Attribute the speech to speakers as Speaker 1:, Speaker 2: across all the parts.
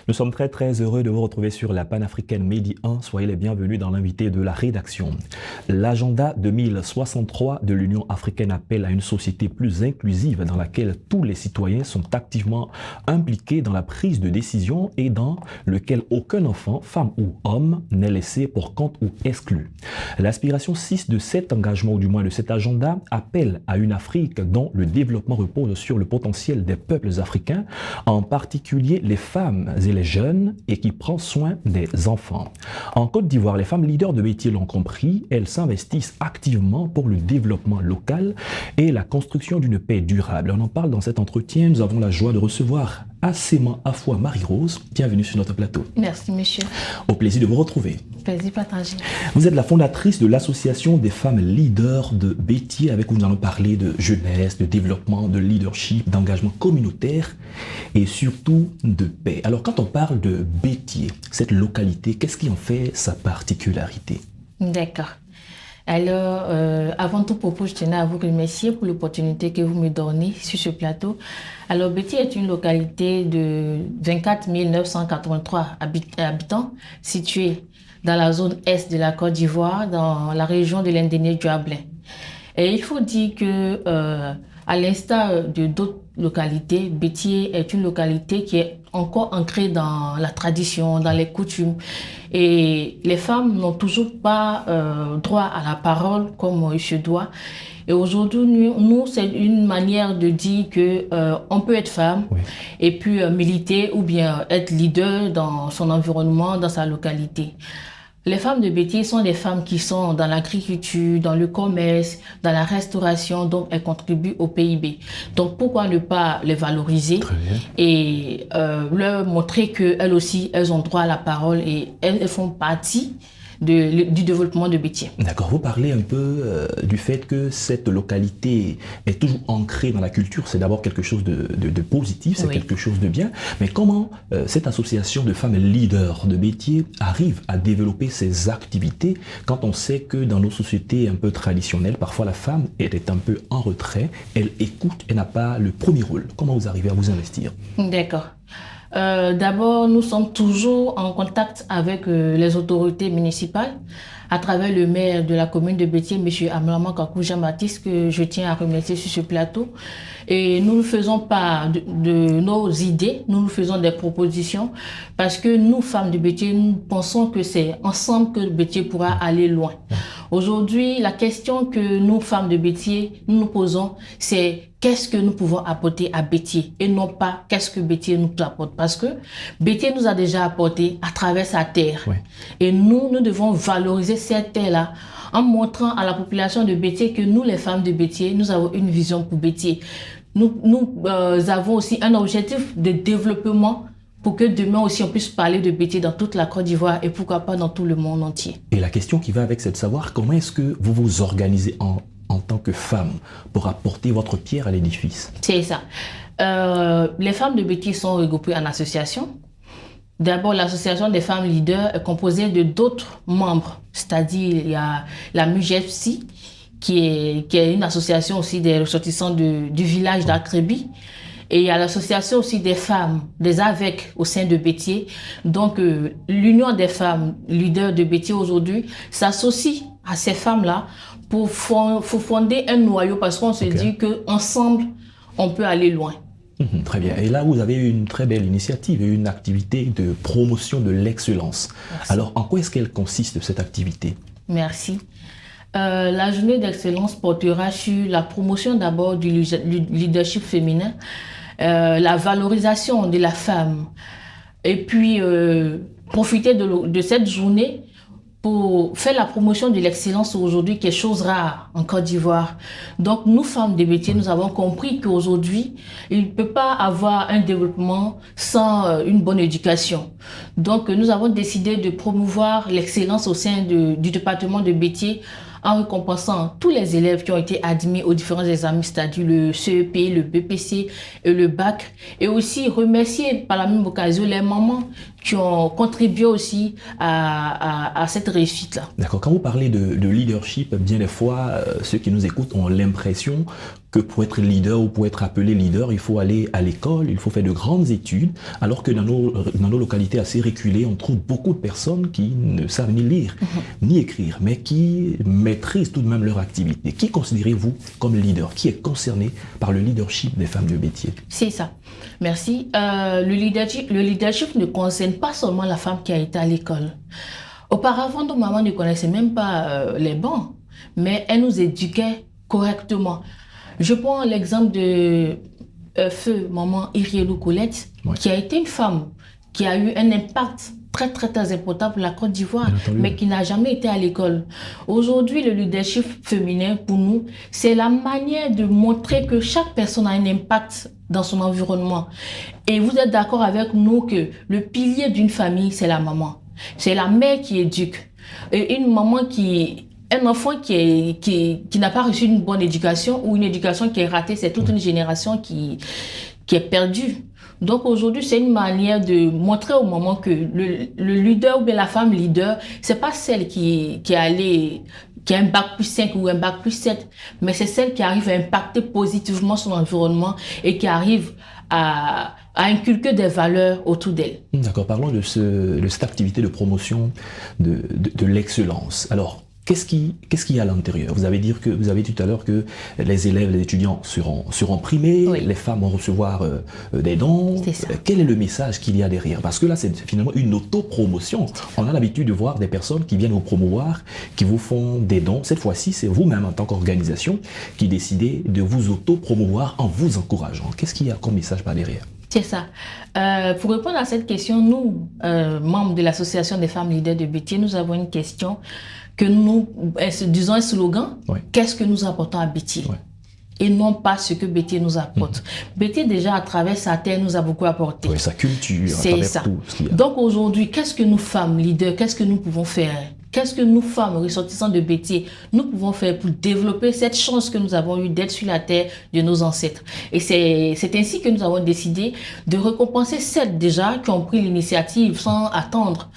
Speaker 1: Nous sommes très heureux de vous retrouver sur la panafricaine Midi 1. Soyez les bienvenus dans l'invité de la rédaction. L'agenda 2063 de l'Union africaine appelle à une société plus inclusive dans laquelle tous les citoyens sont activement impliqués dans la prise de décision et dans lequel aucun enfant, femme ou homme, n'est laissé pour compte ou exclu. L'aspiration 6 de cet engagement, ou du moins de cet agenda, appelle à une Afrique dont le développement repose sur le potentiel des peuples africains, en particulier les femmes et les jeunes, et qui prend soin des enfants. En Côte d'Ivoire, les femmes leaders de métier l'ont compris, elles s'investissent activement pour le développement local et la construction d'une paix durable. On en parle dans cet entretien. Nous avons la joie de recevoir Assema Afua Marie-Rose. Bienvenue sur notre plateau.
Speaker 2: Merci, monsieur.
Speaker 1: Au plaisir de vous retrouver.
Speaker 2: Plaisir partagé.
Speaker 1: Vous êtes la fondatrice de l'association des femmes leaders de Bétier, avec où nous allons parler de jeunesse, de développement, de leadership, d'engagement communautaire et surtout de paix. Alors, quand on parle de Bétier, cette localité, qu'est-ce qui en fait sa particularité?
Speaker 2: D'accord. Alors, avant tout propos, je tenais à vous remercier pour l'opportunité que vous me donnez sur ce plateau. Alors, Bétier est une localité de 24 983 habitants située dans la zone est de la Côte d'Ivoire, dans la région de l'Indéné-Duablin. Et il faut dire que, à l'instar de d'autres localités, Bétier est une localité qui est encore ancrée dans la tradition, dans les coutumes. Et les femmes n'ont toujours pas droit à la parole comme il se doit. Et aujourd'hui, nous, c'est une manière de dire que on peut être femme, oui, et puis militer ou bien être leader dans son environnement, dans sa localité. Les femmes de Bétier sont des femmes qui sont dans l'agriculture, dans le commerce, dans la restauration, donc elles contribuent au PIB. Donc pourquoi ne pas les valoriser et leur montrer qu'elles aussi, elles ont droit à la parole et elles font partie du développement de Bétier.
Speaker 1: D'accord, vous parlez un peu du fait que cette localité est toujours ancrée dans la culture. C'est d'abord quelque chose de positif, c'est oui, quelque chose de bien. Mais comment cette association de femmes leaders de Bétier arrive à développer ses activités quand on sait que dans nos sociétés un peu traditionnelles, parfois la femme est un peu en retrait, elle écoute, elle n'a pas le premier rôle. Comment vous arrivez à vous investir?
Speaker 2: D'accord. D'abord, nous sommes toujours en contact avec les autorités municipales à travers le maire de la commune de Bétier, M. Amlama Kakou Jean-Baptiste, que je tiens à remercier sur ce plateau. Et nous ne faisons pas de nos idées, nous faisons des propositions parce que nous, femmes de Bétier, nous pensons que c'est ensemble que Bétier pourra aller loin. Aujourd'hui, la question que nous, femmes de Bétier, nous posons, c'est qu'est-ce que nous pouvons apporter à Bétier et non pas qu'est-ce que Bétier nous apporte. Parce que Bétier nous a déjà apporté à travers sa terre. Oui. Et nous devons valoriser cette terre-là en montrant à la population de Bétier que nous, les femmes de Bétier, nous avons une vision pour Bétier. Nous avons aussi un objectif de développement pour que demain aussi on puisse parler de Bétier dans toute la Côte d'Ivoire et pourquoi pas dans tout le monde entier.
Speaker 1: Et la question qui va avec, c'est de savoir comment est-ce que vous vous organisez en tant que femme pour apporter votre pierre à l'édifice.
Speaker 2: C'est ça. Les femmes de Bétier sont regroupées en association. D'abord, l'association des femmes leaders est composée de d'autres membres, c'est-à-dire il y a la MUGEPSI, qui est une association aussi des ressortissants du village d'Akrebi. Et il y a l'association aussi des femmes, des AVEC au sein de Bétier. Donc, l'Union des femmes leaders de Bétier aujourd'hui s'associe à ces femmes-là pour fonder un noyau parce qu'on se dit qu'ensemble, on peut aller loin.
Speaker 1: Très bien. Et là, vous avez une très belle initiative, une activité de promotion de l'excellence. Alors, en quoi est-ce qu'elle consiste, cette activité?
Speaker 2: Merci. La journée d'excellence portera sur la promotion d'abord du leadership féminin, la valorisation de la femme et puis profiter de cette journée pour faire la promotion de l'excellence aujourd'hui, qui est chose rare en Côte d'Ivoire. Donc, nous, femmes de Bétier, nous avons compris qu'aujourd'hui, il ne peut pas avoir un développement sans une bonne éducation. Donc, nous avons décidé de promouvoir l'excellence au sein du département de Bétier en récompensant tous les élèves qui ont été admis aux différents examens, c'est-à-dire le CEP, le BPC et le bac. Et aussi remercier par la même occasion les mamans qui ont contribué aussi à cette réussite-là.
Speaker 1: D'accord. Quand vous parlez de leadership, bien des fois, ceux qui nous écoutent ont l'impression que pour être leader ou pour être appelé leader, il faut aller à l'école, il faut faire de grandes études, alors que dans nos localités assez reculées, on trouve beaucoup de personnes qui ne savent ni lire, ni écrire, mais qui maîtrisent tout de même leur activité. Qui considérez-vous comme leader? Qui est concerné par le leadership des femmes de Béthier?
Speaker 2: C'est ça. Merci. Le leadership ne concerne pas seulement la femme qui a été à l'école. Auparavant, nos mamans ne connaissaient même pas les bancs, mais elles nous éduquaient correctement. Je prends l'exemple de feu maman Irielou Colette, qui a été une femme qui a eu un impact très important pour la Côte d'Ivoire, mais qui n'a jamais été à l'école. Aujourd'hui, le leadership féminin, pour nous, c'est la manière de montrer que chaque personne a un impact dans son environnement. Et vous êtes d'accord avec nous que le pilier d'une famille, c'est la maman. C'est la mère qui éduque. Et une maman un enfant qui n'a pas reçu une bonne éducation ou une éducation qui est ratée, c'est toute une génération qui est perdue. Donc aujourd'hui, c'est une manière de montrer aux mamans que le leader ou bien la femme leader, c'est pas celle qui a un bac+5 ou un bac+7, mais c'est celle qui arrive à impacter positivement son environnement et qui arrive à inculquer des valeurs autour d'elle.
Speaker 1: D'accord, parlons de cette activité de promotion de l'excellence. Alors, qu'est-ce qu'il y a à l'intérieur? Vous avez dit tout à l'heure que les élèves, les étudiants seront primés, oui. Les femmes vont recevoir des dons. Quel est le message qu'il y a derrière? Parce que là, c'est finalement une autopromotion. On a l'habitude de voir des personnes qui viennent vous promouvoir, qui vous font des dons. Cette fois-ci, c'est vous-même en tant qu'organisation qui décidez de vous autopromouvoir en vous encourageant. Qu'est-ce qu'il y a comme message par derrière?
Speaker 2: C'est ça. Pour répondre à cette question, nous, membres de l'Association des femmes leaders de Béthier, nous avons une question que nous, disons un slogan, oui. Qu'est-ce que nous apportons à Béthier? Oui. Et non pas ce que Béthier nous apporte. Béthier, déjà, à travers sa terre, nous a beaucoup apporté.
Speaker 1: Oui, sa culture,
Speaker 2: c'est ça. Tout ce qu'il y a. Donc aujourd'hui, qu'est-ce que nous, femmes leaders, qu'est-ce que nous pouvons faire? Qu'est-ce que nous, femmes ressortissantes de Béthier, nous pouvons faire pour développer cette chance que nous avons eue d'être sur la terre de nos ancêtres? Et c'est ainsi que nous avons décidé de récompenser celles déjà qui ont pris l'initiative sans attendre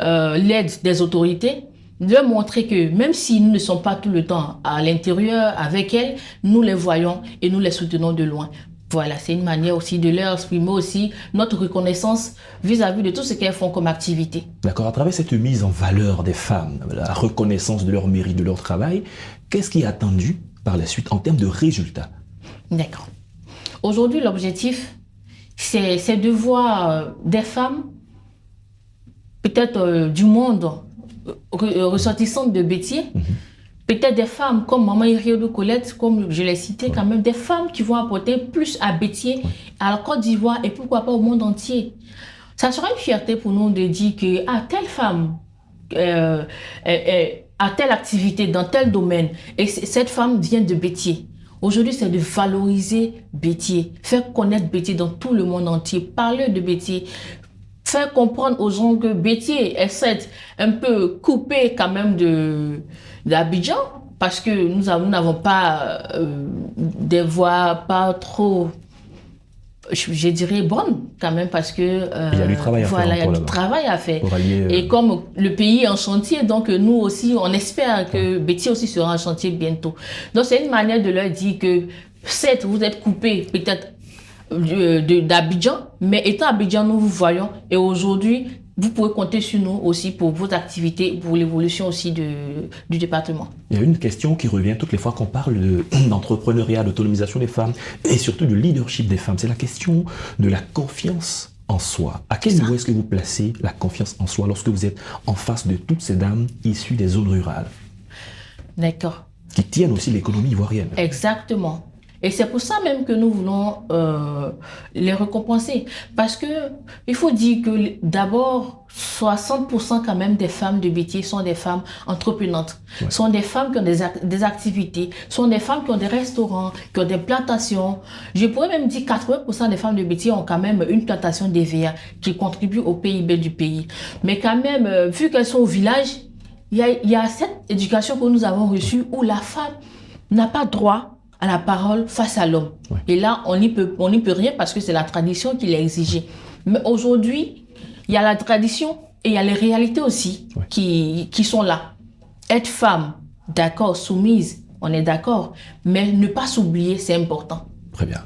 Speaker 2: l'aide des autorités, de leur montrer que même si nous ne sommes pas tout le temps à l'intérieur avec elles, nous les voyons et nous les soutenons de loin. Voilà, c'est une manière aussi de leur exprimer aussi notre reconnaissance vis-à-vis de tout ce qu'elles font comme activité.
Speaker 1: D'accord, à travers cette mise en valeur des femmes, la reconnaissance de leur mérite, de leur travail, qu'est-ce qui est attendu par la suite en termes de résultats?
Speaker 2: D'accord. Aujourd'hui, l'objectif, c'est de voir des femmes, peut-être du monde, ressortissantes de Béthier, peut-être des femmes comme maman Irielou Colette, comme je l'ai cité, quand même des femmes qui vont apporter plus à Béthier, à la Côte d'Ivoire et pourquoi pas au monde entier. Ça sera une fierté pour nous de dire que telle femme a telle activité dans tel domaine et cette femme vient de Béthier. Aujourd'hui, c'est de valoriser Béthier, faire connaître Béthier dans tout le monde entier, parler de Béthier, faire comprendre aux gens que Béthier est certes un peu coupé quand même d'Abidjan, parce que nous n'avons pas des voies pas trop, je dirais, bonnes quand même, parce que
Speaker 1: il y a du travail à faire.
Speaker 2: Voilà, il y a du travail à faire. Et comme le pays est en chantier, donc nous aussi, on espère que Béthier aussi sera en chantier bientôt. Donc c'est une manière de leur dire que certes, vous êtes coupé peut-être d'Abidjan, mais étant Abidjan, nous vous voyons et aujourd'hui, vous pouvez compter sur nous aussi pour vos activités, pour l'évolution aussi du département.
Speaker 1: Il y a une question qui revient toutes les fois qu'on parle d'entrepreneuriat, d'autonomisation des femmes et surtout du leadership des femmes. C'est la question de la confiance en soi. À quel niveau est-ce que vous placez la confiance en soi lorsque vous êtes en face de toutes ces dames issues des zones rurales?
Speaker 2: D'accord.
Speaker 1: Qui tiennent aussi l'économie ivoirienne.
Speaker 2: Exactement. Et c'est pour ça même que nous voulons les récompenser. Parce que il faut dire que d'abord, 60% quand même des femmes de Béthier sont des femmes entreprenantes. Ouais. Sont des femmes qui ont des activités, sont des femmes qui ont des restaurants, qui ont des plantations. Je pourrais même dire 80% des femmes de Béthier ont quand même une plantation d'EVA qui contribue au PIB du pays. Mais quand même, vu qu'elles sont au village, il y a cette éducation que nous avons reçue où la femme n'a pas droit à la parole face à l'homme. Ouais. Et là, on n'y peut rien parce que c'est la tradition qui l'a exigé. Mais aujourd'hui, Il y a la tradition et il y a les réalités aussi qui sont là. Être femme, d'accord, soumise, on est d'accord, mais ne pas s'oublier, c'est important.
Speaker 1: Très bien.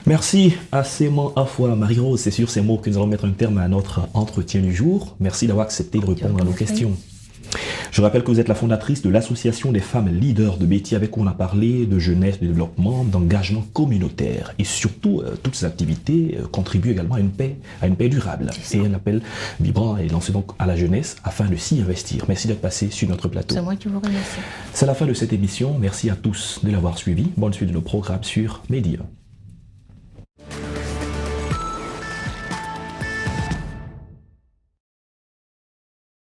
Speaker 1: Merci à Séman Afwa Marie-Rose. C'est sur ces mots que nous allons mettre un terme à notre entretien du jour. Merci d'avoir accepté de répondre à nos questions. Je rappelle que vous êtes la fondatrice de l'Association des femmes leaders de Béti, avec qui on a parlé de jeunesse, de développement, d'engagement communautaire. Et surtout, toutes ces activités contribuent également à une paix durable. Et un appel vibrant est lancé donc à la jeunesse afin de s'y investir. Merci d'être passé sur notre plateau.
Speaker 2: C'est moi qui vous remercie.
Speaker 1: C'est la fin de cette émission. Merci à tous de l'avoir suivi. Bonne suite de nos programmes sur Média.